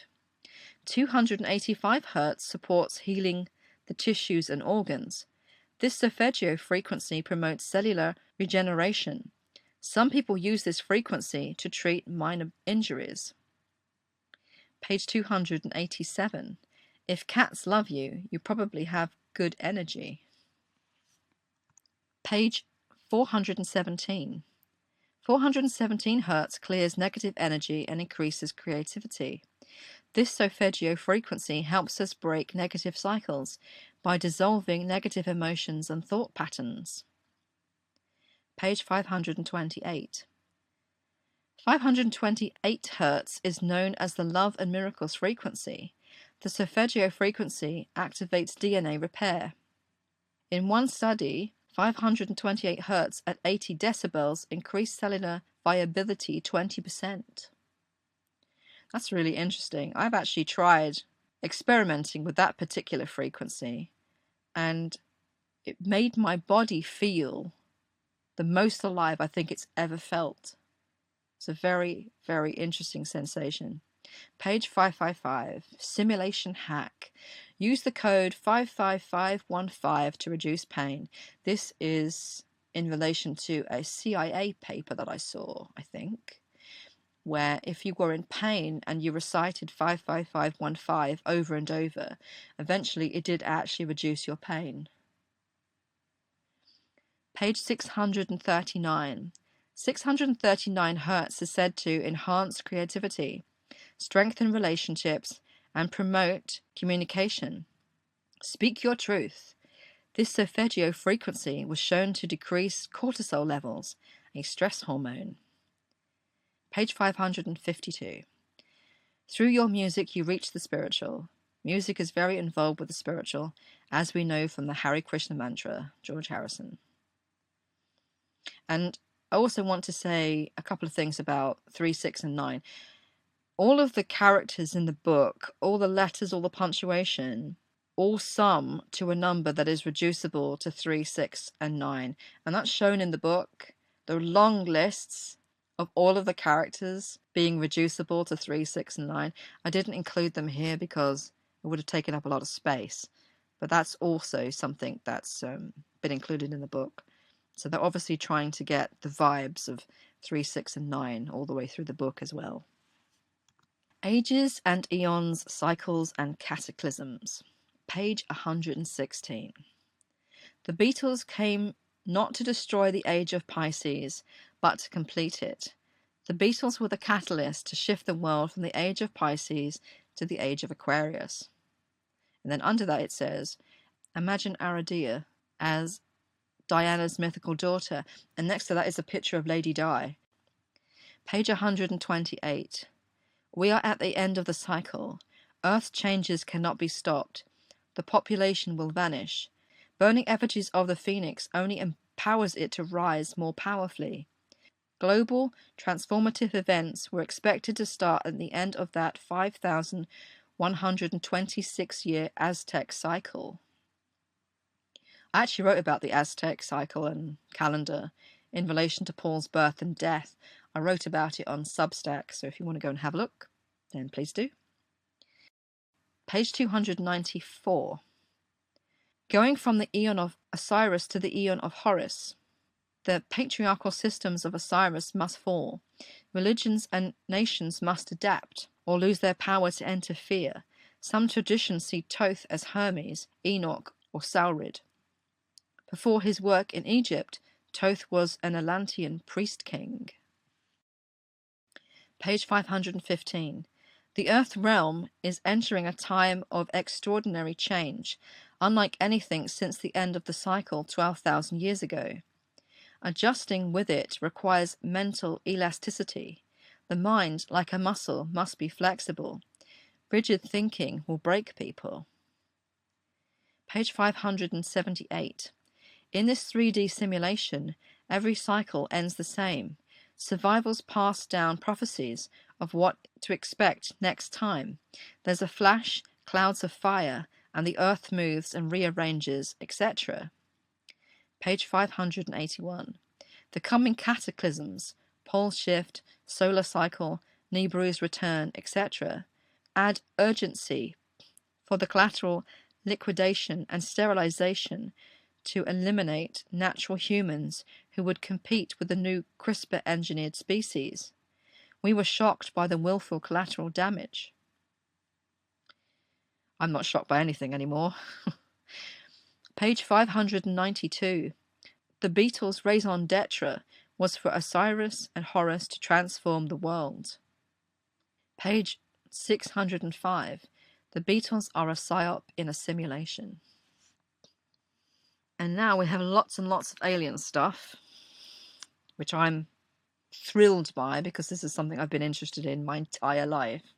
285 Hz supports healing the tissues and organs. This solfeggio frequency promotes cellular regeneration. Some people use this frequency to treat minor injuries. Page 287. If cats love you, you probably have good energy. Page 417. 417 Hz clears negative energy and increases creativity. This solfeggio frequency helps us break negative cycles by dissolving negative emotions and thought patterns. Page 528. 528 Hz is known as the love and miracles frequency. The solfeggio frequency activates DNA repair. In one study, 528 Hz at 80 decibels increased cellular viability 20%. That's really interesting. I've actually tried experimenting with that particular frequency, and it made my body feel the most alive I think it's ever felt. It's a very, very interesting sensation. Page 555, simulation hack. Use the code 55515 to reduce pain. This is in relation to a CIA paper that I saw, I think, where if you were in pain and you recited 55515 over and over, eventually it did actually reduce your pain. Page 639. 639 Hz is said to enhance creativity, strengthen relationships, and promote communication. Speak your truth. This solfeggio frequency was shown to decrease cortisol levels, a stress hormone. Page 552. Through your music you reach the spiritual. Music is very involved with the spiritual, as we know from the Hare Krishna mantra, George Harrison. And I also want to say a couple of things about 3, 6, and 9. All of the characters in the book, all the letters, all the punctuation, all sum to a number that is reducible to 3, 6, and 9. And that's shown in the book. There are long lists of all of the characters being reducible to 3, 6, and 9. I didn't include them here because it would have taken up a lot of space. But that's also something that's been included in the book. So they're obviously trying to get the vibes of 3, 6, and 9 all the way through the book as well. Ages and Eons, Cycles and Cataclysms. Page 116. The Beatles came not to destroy the age of Pisces, but to complete it. The Beatles were the catalyst to shift the world from the age of Pisces to the age of Aquarius. And then under that it says, imagine Aradia as Diana's mythical daughter, and next to that is a picture of Lady Di. Page 128. We are at the end of the cycle. Earth's changes cannot be stopped. The population will vanish. Burning effigies of the phoenix only empowers it to rise more powerfully. Global transformative events were expected to start at the end of that 5,126-year Aztec cycle. I actually wrote about the Aztec cycle and calendar in relation to Paul's birth and death. I wrote about it on Substack, so if you want to go and have a look, then please do. Page 294. Going from the Aeon of Osiris to the Aeon of Horus. The patriarchal systems of Osiris must fall. Religions and nations must adapt or lose their power to interfere. Some traditions see Thoth as Hermes, Enoch, or Saurid. Before his work in Egypt, Thoth was an Atlantean priest-king. Page 515. The Earth realm is entering a time of extraordinary change, unlike anything since the end of the cycle 12,000 years ago. Adjusting with it requires mental elasticity. The mind, like a muscle, must be flexible. Rigid thinking will break people. Page 578. In this 3D simulation, every cycle ends the same. Survivors pass down prophecies of what to expect next time. There's a flash, clouds of fire, and the earth moves and rearranges, etc. Page 581. The coming cataclysms, pole shift, solar cycle, Nibiru's return, etc., add urgency for the collateral liquidation and sterilization to eliminate natural humans who would compete with the new CRISPR-engineered species. We were shocked by the willful collateral damage. I'm not shocked by anything anymore. Page 592. The Beatles' raison d'etre was for Osiris and Horus to transform the world. Page 605. The Beatles are a psyop in a simulation. And now we have lots and lots of alien stuff, which I'm thrilled by because this is something I've been interested in my entire life.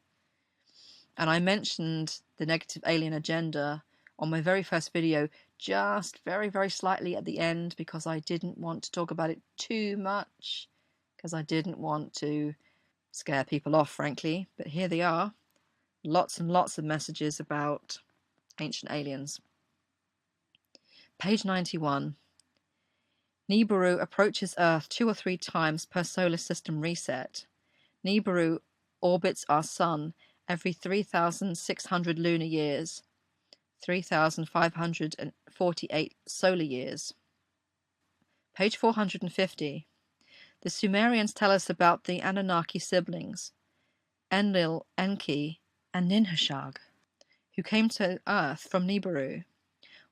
And I mentioned the negative alien agenda on my very first video, just very, very slightly at the end, because I didn't want to talk about it too much, because I didn't want to scare people off, frankly. But here they are. Lots and lots of messages about ancient aliens. Page 91. Nibiru approaches Earth 2 or 3 times per solar system reset. Nibiru orbits our Sun every 3,600 lunar years, 3,548 solar years. Page 450. The Sumerians tell us about the Anunnaki siblings, Enlil, Enki, and Ninhushag, who came to Earth from Nibiru.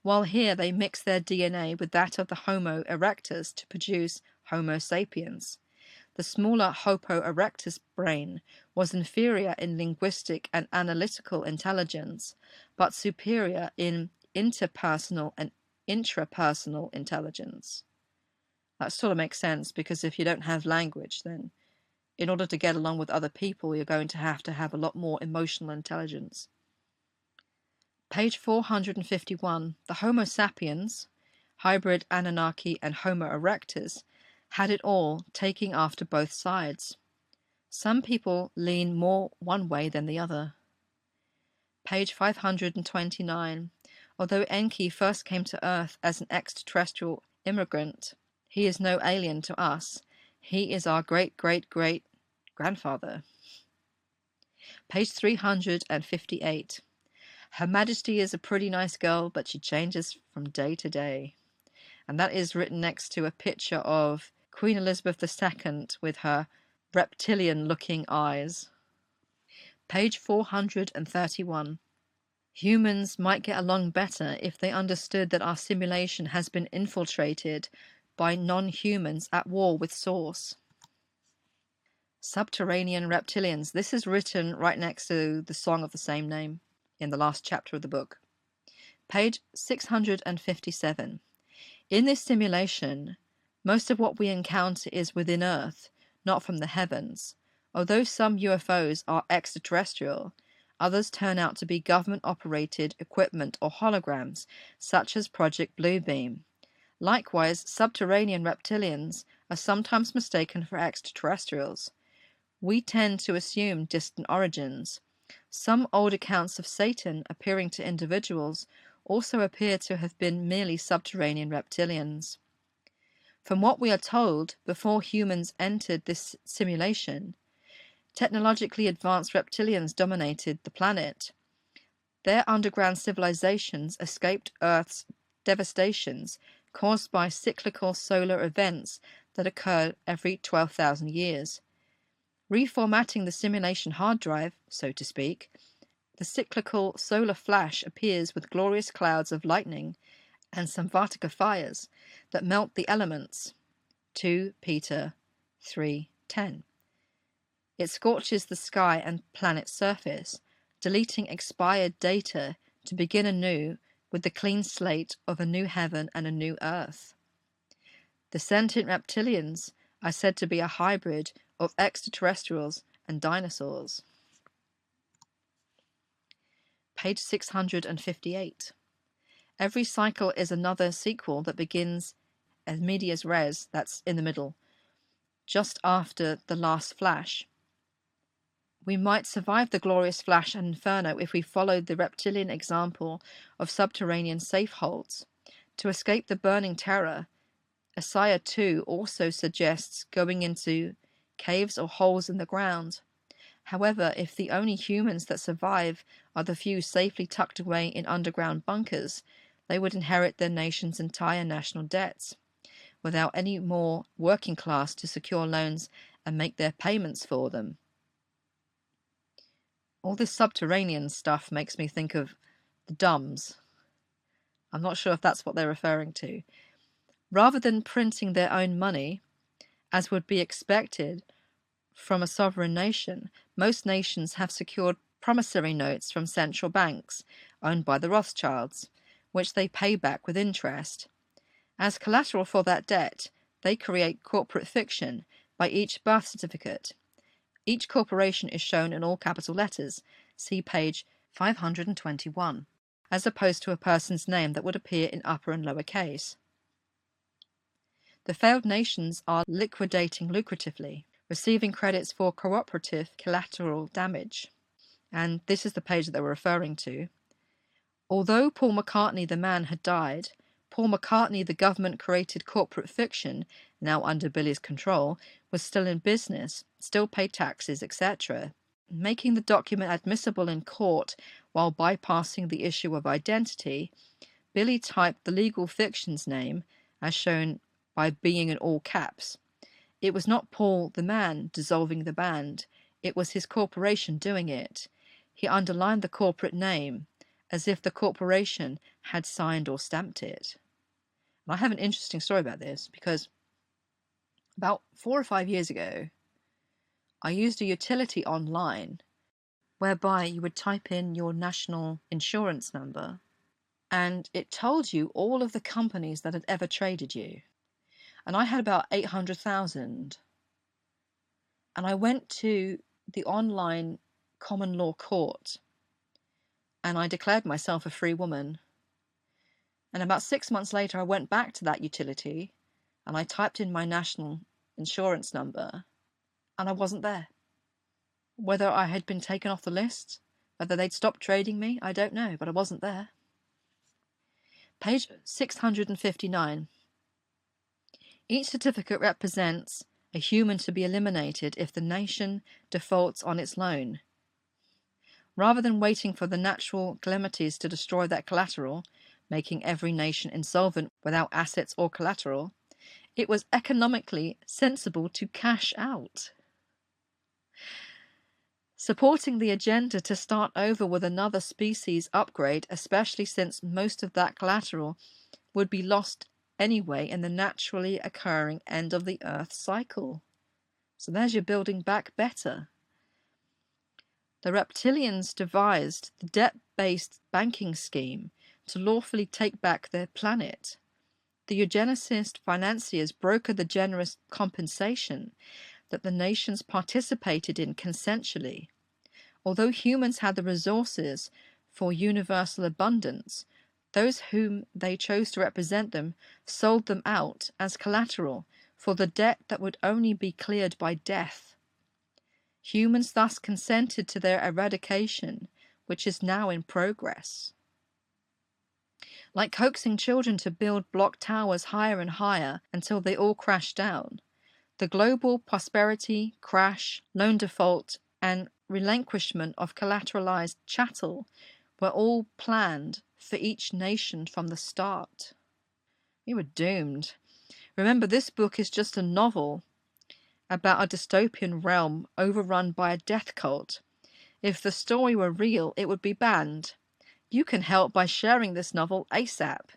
While here they mix their DNA with that of the Homo erectus to produce Homo sapiens. The smaller Homo erectus brain was inferior in linguistic and analytical intelligence, but superior in interpersonal and intrapersonal intelligence. That sort of makes sense, because if you don't have language, then in order to get along with other people, you're going to have a lot more emotional intelligence. Page 451. The Homo sapiens, hybrid Anunnaki and Homo erectus, had it all, taking after both sides. Some people lean more one way than the other. Page 529. Although Enki first came to Earth as an extraterrestrial immigrant, he is no alien to us. He is our great-great-great-grandfather. Page 358. Her Majesty is a pretty nice girl, but she changes from day to day. And that is written next to a picture of Queen Elizabeth II with her reptilian-looking eyes. Page 431. Humans might get along better if they understood that our simulation has been infiltrated by non-humans at war with Source. Subterranean reptilians. This is written right next to the song of the same name in the last chapter of the book. Page 657. In this simulation, most of what we encounter is within Earth, not from the heavens. Although some UFOs are extraterrestrial, others turn out to be government-operated equipment or holograms, such as Project Bluebeam. Likewise, subterranean reptilians are sometimes mistaken for extraterrestrials. We tend to assume distant origins. Some old accounts of Satan appearing to individuals also appear to have been merely subterranean reptilians. From what we are told, before humans entered this simulation, technologically advanced reptilians dominated the planet. Their underground civilizations escaped Earth's devastations caused by cyclical solar events that occur every 12,000 years. Reformatting the simulation hard drive, so to speak, the cyclical solar flash appears with glorious clouds of lightning and some Vartika fires that melt the elements. 2 Peter 3:10. It scorches the sky and planet's surface, deleting expired data to begin anew with the clean slate of a new heaven and a new earth. The sentient reptilians are said to be a hybrid of extraterrestrials and dinosaurs. Page 658. Every cycle is another sequel that begins as medias res, that's in the middle, just after the last flash. We might survive the glorious flash and inferno if we followed the reptilian example of subterranean safe holds. To escape the burning terror, Isaiah 2 also suggests going into caves or holes in the ground. However, if the only humans that survive are the few safely tucked away in underground bunkers, they would inherit their nation's entire national debts, without any more working class to secure loans and make their payments for them. All this subterranean stuff makes me think of the Dumbs. I'm not sure if that's what they're referring to. Rather than printing their own money, as would be expected from a sovereign nation, most nations have secured promissory notes from central banks owned by the Rothschilds, which they pay back with interest. As collateral for that debt, they create corporate fiction by each birth certificate. Each corporation is shown in all capital letters, see page 521, as opposed to a person's name that would appear in upper and lower case. The failed nations are liquidating lucratively, receiving credits for cooperative collateral damage. And this is the page that they were referring to. Although Paul McCartney the man had died, Paul McCartney the government-created corporate fiction, now under Billy's control, was still in business, still paid taxes, etc., making the document admissible in court while bypassing the issue of identity. Billy typed the legal fiction's name, as shown by being in all caps. It was not Paul the man dissolving the band, it was his corporation doing it. He underlined the corporate name, as if the corporation had signed or stamped it. And I have an interesting story about this, because about 4 or 5 years ago, I used a utility online whereby you would type in your national insurance number and it told you all of the companies that had ever traded you. And I had about 800,000. And I went to the online common law court and I declared myself a free woman. And about 6 months later, I went back to that utility and I typed in my national insurance number and I wasn't there. Whether I had been taken off the list, whether they'd stopped trading me, I don't know, but I wasn't there. Page 659. Each certificate represents a human to be eliminated if the nation defaults on its loan. Rather than waiting for the natural calamities to destroy that collateral, making every nation insolvent without assets or collateral, it was economically sensible to cash out. Supporting the agenda to start over with another species upgrade, especially since most of that collateral would be lost anyway in the naturally occurring end of the Earth cycle. So there's your building back better. The reptilians devised the debt-based banking scheme to lawfully take back their planet. The eugenicist financiers brokered the generous compensation that the nations participated in consensually. Although humans had the resources for universal abundance, those whom they chose to represent them sold them out as collateral for the debt that would only be cleared by death. Humans thus consented to their eradication, which is now in progress. Like coaxing children to build block towers higher and higher until they all crash down, the global prosperity, crash, loan default, and relinquishment of collateralized chattel were all planned for each nation from the start. We were doomed. Remember, this book is just a novel about a dystopian realm overrun by a death cult. If the story were real, it would be banned. You can help by sharing this novel ASAP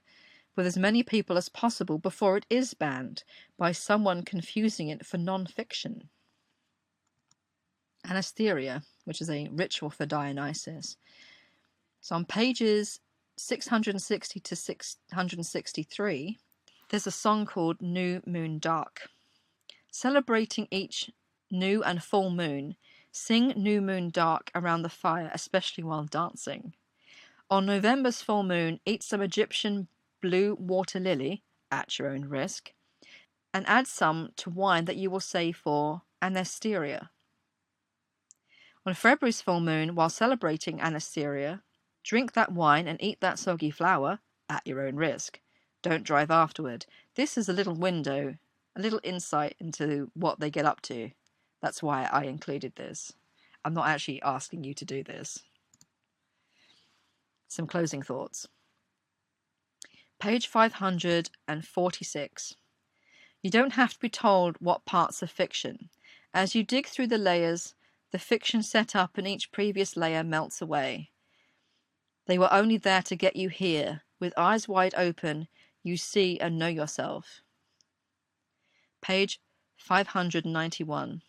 with as many people as possible before it is banned by someone confusing it for non-fiction. Anasteria, which is a ritual for Dionysus. So on pages 660 to 663, there's a song called New Moon Dark. Celebrating each new and full moon, sing New Moon Dark around the fire, especially while dancing. On November's full moon, eat some Egyptian blue water lily, at your own risk, and add some to wine that you will save for Anasteria. On February's full moon, while celebrating Anasteria, drink that wine and eat that soggy flour, at your own risk. Don't drive afterward. This is a little window, a little insight into what they get up to. That's why I included this. I'm not actually asking you to do this. Some closing thoughts. Page 546. You don't have to be told what parts are fiction. As you dig through the layers, the fiction set up in each previous layer melts away. They were only there to get you here. With eyes wide open, you see and know yourself. Page 591.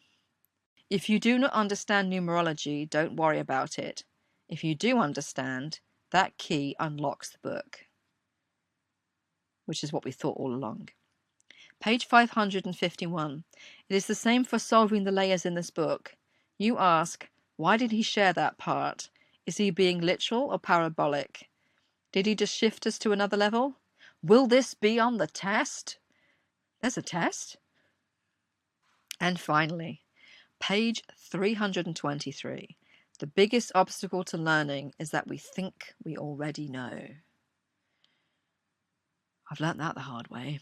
If you do not understand numerology, don't worry about it. If you do understand, that key unlocks the book. Which is what we thought all along. Page 551. It is the same for solving the layers in this book. You ask, why did he share that part? Is he being literal or parabolic? Did he just shift us to another level? Will this be on the test? There's a test. And finally, page 323. The biggest obstacle to learning is that we think we already know. I've learnt that the hard way.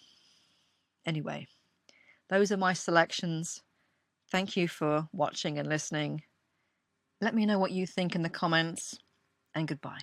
Anyway, those are my selections. Thank you for watching and listening. Let me know what you think in the comments, and goodbye.